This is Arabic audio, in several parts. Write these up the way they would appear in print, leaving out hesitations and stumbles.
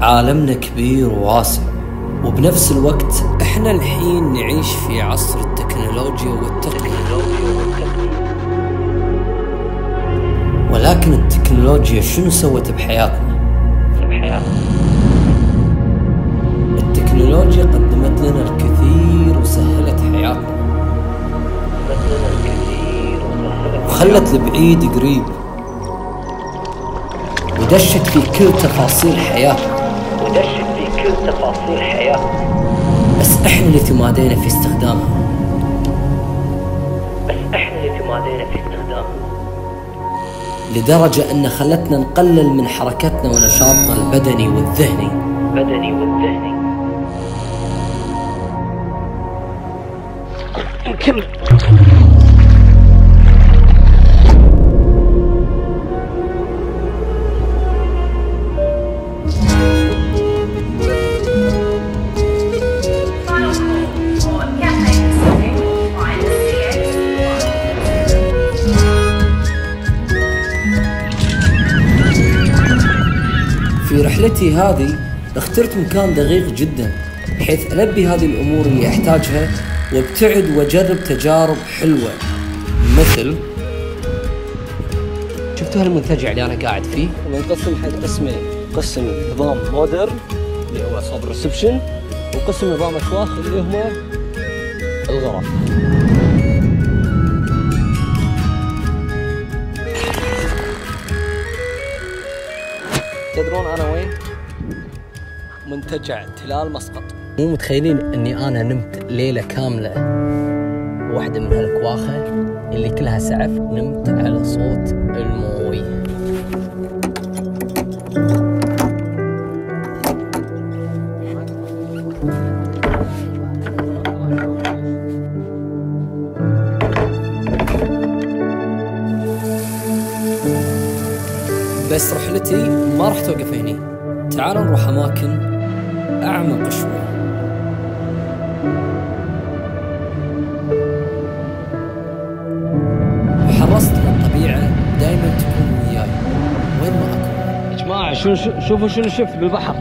عالمنا كبير وواسع، وبنفس الوقت احنا الحين نعيش في عصر التكنولوجيا والتقنية. ولكن التكنولوجيا شنو سوت بحياتنا؟ التكنولوجيا قدمت لنا الكثير وسهلت حياتنا، وخلت البعيد قريب، ودشت في كل تفاصيل حياتنا. بس احنا اللي تمادينا في استخدامها. لدرجة ان خلتنا نقلل من حركتنا ونشاطنا البدني والذهني. نكمل. في رحلتي هذه اخترت مكان دقيق جدا بحيث ألبي هذه الأمور اللي أحتاجها، وابتعد وأجرب تجارب حلوة. مثل شفتوا هالمنتجع اللي أنا قاعد فيه؟ منقسم حق قسمين، قسم نظام مودرن اللي هو صوب الريسبشن، وقسم نظام أشواخ اللي هم الغرف. تدرون أنا وين؟ منتجع تلال مسقط. مو متخيلين اني انا نمت ليلة كاملة واحدة من هالكواخة اللي كلها سعف، نمت على صوت الموي. بس رحلتي ما راح توقف هني، تعالوا نروح أماكن أعمق شوي. وحرصت على الطبيعة دائما تكون وياي وين ما أكون. يا جماعة شوفوا شنو شفت بالبحر.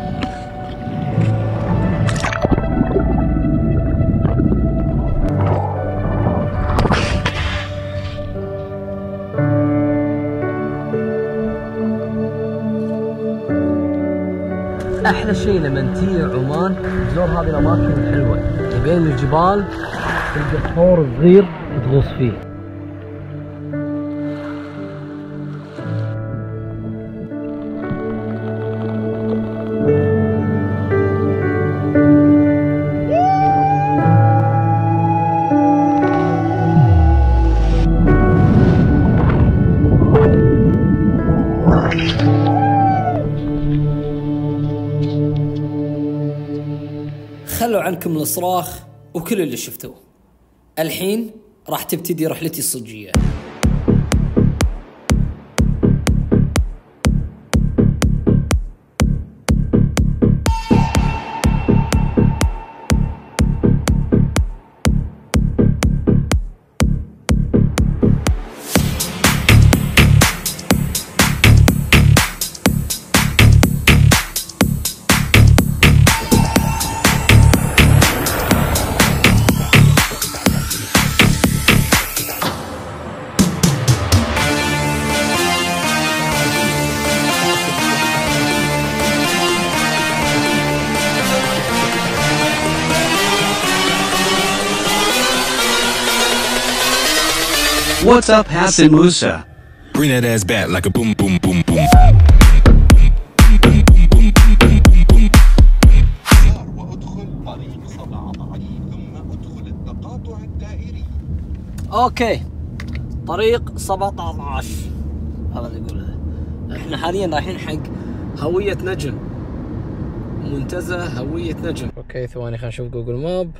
احلى شيء لما تجي عمان تزور هذه الاماكن الحلوه اللي بين الجبال، تلقى حور صغير تغوص فيه. خلوا عنكم الصراخ وكل اللي شفتوه. الحين راح تبتدي رحلتي الصجية. What's up, Hassan Musa? Bring that ass back like a boom, boom, boom, boom. اوكي، طريق 17 هذا اللي يقوله. احنا حاليا رايحين حق هوية نجم، منتزه هوية نجم. اوكي ثواني خلينا نشوف جوجل ماب.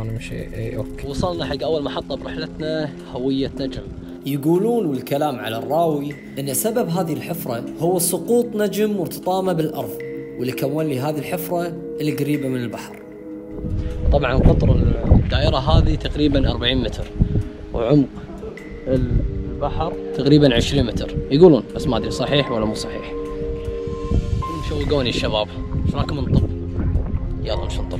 انا مشي اي اوكي. وصلنا حق اول محطة برحلتنا، هوية نجم. يقولون والكلام على الراوي ان سبب هذه الحفرة هو سقوط نجم وارتطامه بالارض، واللي كون لي هذه الحفرة القريبة من البحر. طبعا قطر الدائرة هذه تقريبا 40 متر، وعمق البحر تقريبا 20 متر يقولون، بس ما ادري صحيح ولا مو صحيح. شوقوني الشباب، ايش رايكم نطب؟ يلا مش نطب.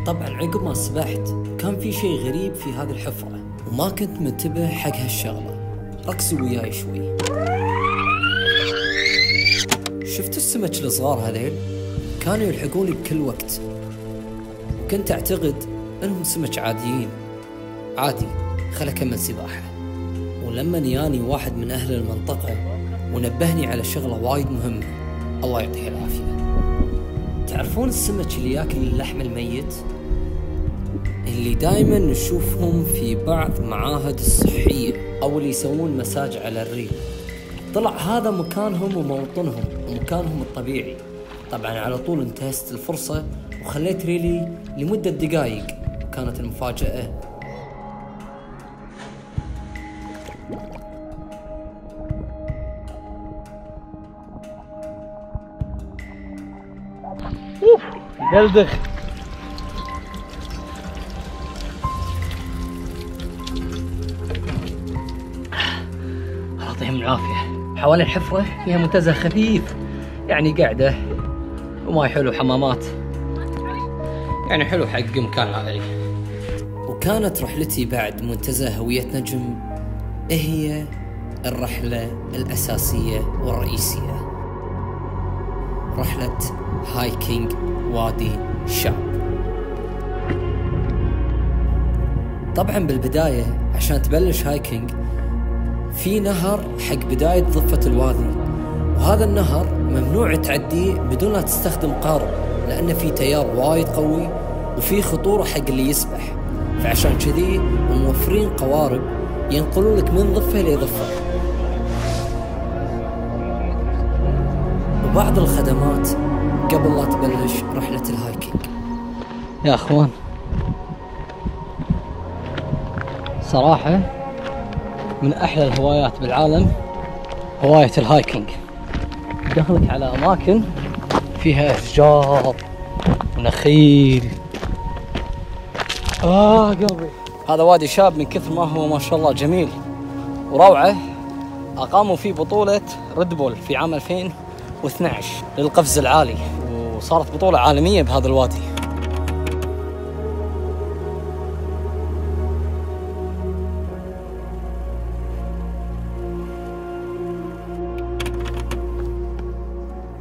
طبعا عقب ما سبحت كان في شيء غريب في هذه الحفرة وما كنت منتبه حق هالشغلة. ركزوا وياي شوي. شفتوا السمك الصغار هذيل؟ كانوا يلحقوني بكل وقت، وكنت أعتقد أنهم سمك عاديين. عادي، خل أكمل سباحة. ولما ياني واحد من أهل المنطقة ونبهني على شغلة وايد مهمة، الله يعطيه العافية. تعرفون السمك اللي ياكل اللحم الميت؟ اللي دايما نشوفهم في بعض معاهد الصحية أو اللي يسوون مساج على الريل. طلع هذا مكانهم وموطنهم ومكانهم الطبيعي. طبعا على طول انتهزت الفرصة وخليت ريلي لمدة دقائق، وكانت المفاجأة دلدخ. الله يعطيهم العافية. حوالي الحفرة فيها منتزه خفيف، يعني قاعدة وماي حلو، حمامات، يعني حلو حق مكان عائلي. وكانت رحلتي بعد منتزه هوية نجم هي الرحلة الأساسية والرئيسية، رحلة هايكينج وادي شاب. طبعا بالبداية عشان تبلش هايكينج في نهر حق بداية ضفة الوادي، وهذا النهر ممنوع تعديه بدون لا تستخدم قارب، لأن في تيار وايد قوي وفي خطورة حق اللي يسبح. فعشان كذي موفرين قوارب ينقلون لك من ضفة لضفة، وبعض الخدمات قبل لا تبلش رحلة الهايكينج. يا أخوان صراحة من أحلى الهوايات بالعالم هواية الهايكينج. دخلك على أماكن فيها أشجار ونخيل. قلبي. هذا وادي شاب من كثر ما هو ما شاء الله جميل وروعة. أقاموا فيه بطولة ريد بول في عام 2012 للقفز العالي، وصارت بطولة عالمية بهذا الوادي.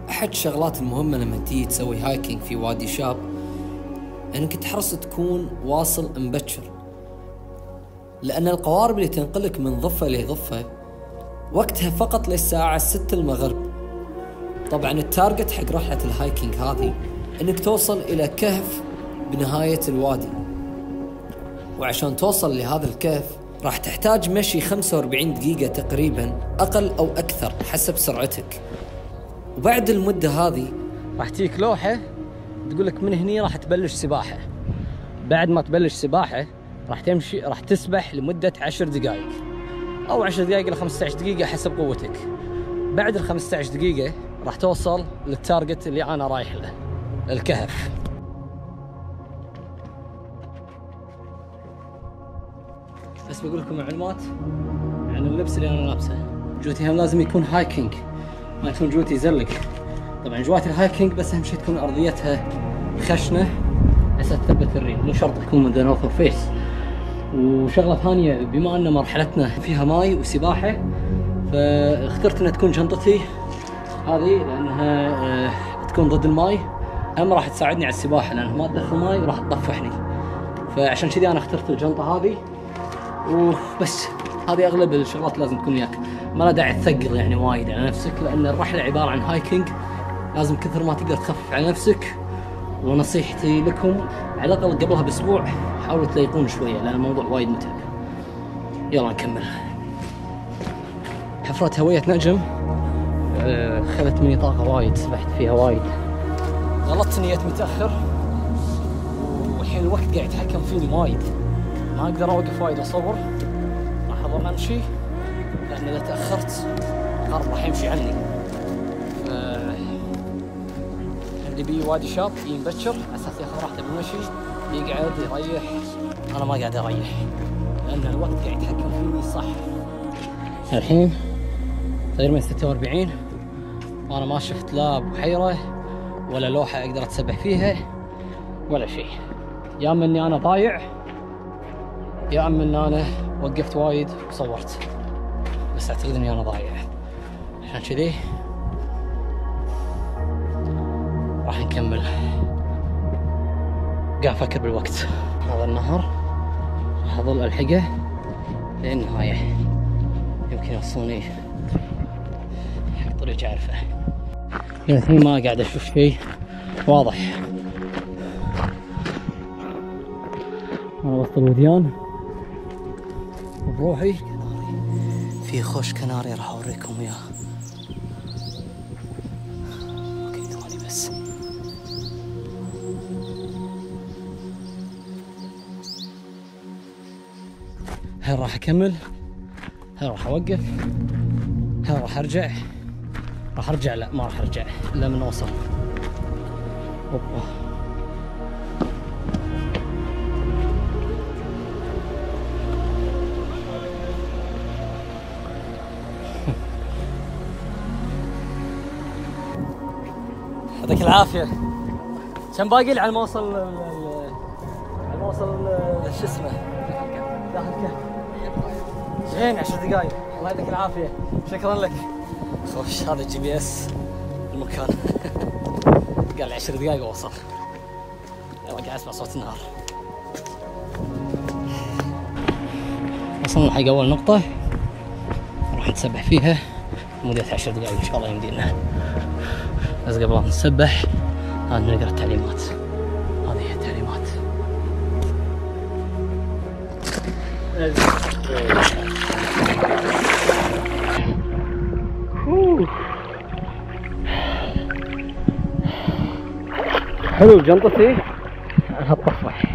أحد الشغلات المهمة لما تيجي تسوي هايكينج في وادي شاب انك تحرص تكون واصل مبكر، لأن القوارب اللي تنقلك من ضفة لضفة وقتها فقط للساعة 6 المغرب. طبعا التارجت حق رحلة الهايكينج هذه انك توصل الى كهف بنهاية الوادي، وعشان توصل لهذا الكهف راح تحتاج مشي 45 دقيقة تقريبا، اقل او اكثر حسب سرعتك. وبعد المدة هذه راح تجيك لوحة تقول لك من هني راح تبلش سباحة. بعد ما تبلش سباحة راح تسبح لمدة 10 دقائق او 10 دقائق الى 15 دقيقة حسب قوتك. بعد ال 15 دقيقة راح توصل للتارجت اللي انا رايح له، الكهف. بس بقول لكم معلومات عن اللبس اللي انا لابسه. جوتي هم لازم يكون هايكينج، ما يكون جوتي زلق. طبعا جوات الهايكينج بس اهم شيء تكون ارضيتها خشنه عشان تثبت الريل، مو شرط تكون من ذا نورث فيس. وشغله ثانيه، بما ان مرحلتنا فيها ماي وسباحه، فاخترت انها تكون جنطتي هذه لانها تكون ضد الماي، هم راح تساعدني على السباحه لانها ما تدخل ماي وراح تطفحني. فعشان كذي انا اخترت الجنطه هذه وبس. هذه اغلب الشغلات لازم تكون وياك، ما له داعي تثقل يعني وايد على نفسك، لان الرحله عباره عن هايكينج، لازم كثر ما تقدر تخفف على نفسك. ونصيحتي لكم على الاقل قبلها باسبوع حاولوا تليقون شويه لان الموضوع وايد متعب. يلا نكمل. حفرة هوية نجم خذت مني طاقة وايد، سبحت فيها وايد. غلطت اني جيت متأخر والحين الوقت قاعد يتحكم فيني وايد، ما اقدر اوقف وايد اصور، راح اظل امشي لان اذا تأخرت القارب راح يمشي عني. اللي بي وادي شاب يجي مبكر على اساس ياخذ راحته بالمشي، يقعد يريح أنا ما قاعد أريح لأن الوقت قاعد يتحكم فيني صح. الحين تقريبا 46 وأنا ما شفت لا بحيرة ولا لوحة أقدر أتسبح فيها ولا شيء. يا أما إني أنا ضايع يا أما إن أنا وقفت وايد وصورت، بس أعتقد إني أنا ضايع. عشان كذي راح نكمل. قاعد أفكر بالوقت. هذا النهر راح أظل ألحقه للنهاية، يمكن يوصلني حق طريق أعرفه. الحين ما قاعد أشوف شيء واضح. أنا وسط الوديان بروحي في خوش كناري راح أوريكم إياه. أوكي ثواني بس. هل راح أكمل؟ هل راح أوقف؟ هل راح أرجع؟ راح أرجع؟ لا ما راح أرجع إلا من أوصل. أوبا. يعطيك العافية. كم باقي لي على ما أوصل على ما أوصل شو اسمه؟ داخل الكهف. زين 10 دقايق. الله يعطيك العافية. شكرا لك. خوش هذا الجي بي اس المكان. قال لي 10 دقايق وأوصل. يلا قاعد أسمع صوت النهر. وصلنا حق أول نقطة راح نتسبح فيها مدة 10 دقايق إن شاء الله يمدينا. بس قبل ما نسبح هذا نقرأ التعليمات. هذه هي التعليمات. حلو جنطتي هالطفح.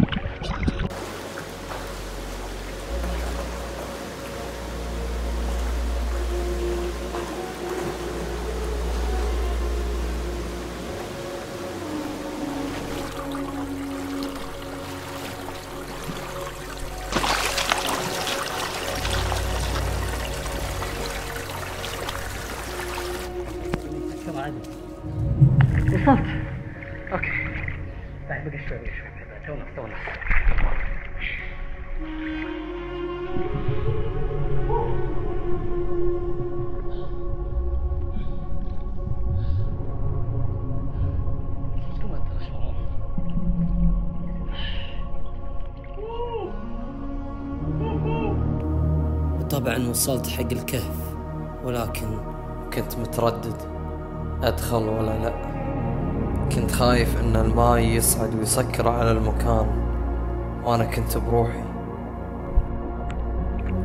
وصلت. اوكي بعد بقى شوي تونا طبعا وصلت حق الكهف، ولكن كنت متردد أدخل ولا لا. كنت خايف إن الماء يصعد ويسكر على المكان، وأنا كنت بروحي.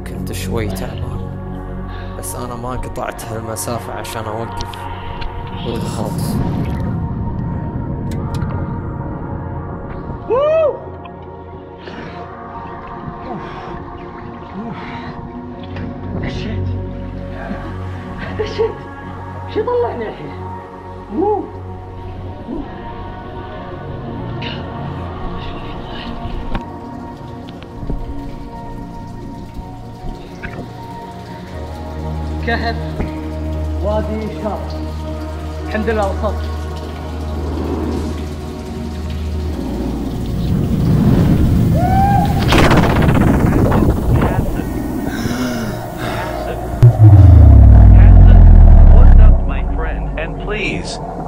كنت شوي تعبان، بس أنا ما قطعت هالمسافة عشان أوقف ودخلت. دشيت شو طلعني الحين؟ كهف وادي شاط. الحمد لله وصلت.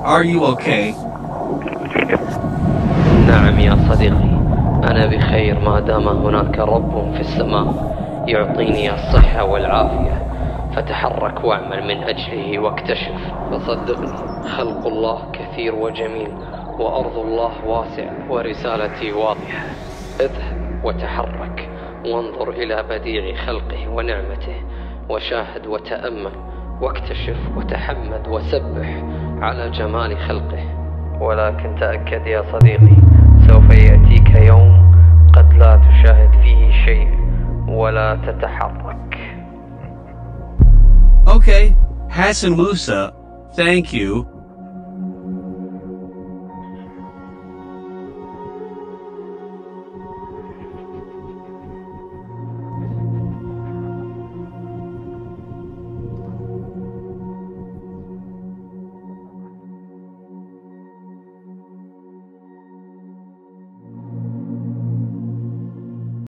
Are you okay? نعم يا صديقي، أنا بخير ما دام هناك رب في السماء يعطيني الصحة والعافية، فتحرك واعمل من أجله واكتشف. فصدقني خلق الله كثير وجميل، وأرض الله واسعة، ورسالتي واضحة. اذهب وتحرك وانظر إلى بديع خلقه ونعمته، وشاهد وتأمل واكتشف وتحمد وسبح على جمال خلقه. ولكن تأكد يا صديقي، سوف يأتيك يوم قد لا تشاهد فيه شيء ولا تتحرك. Okay, Hassan Musa, thank you.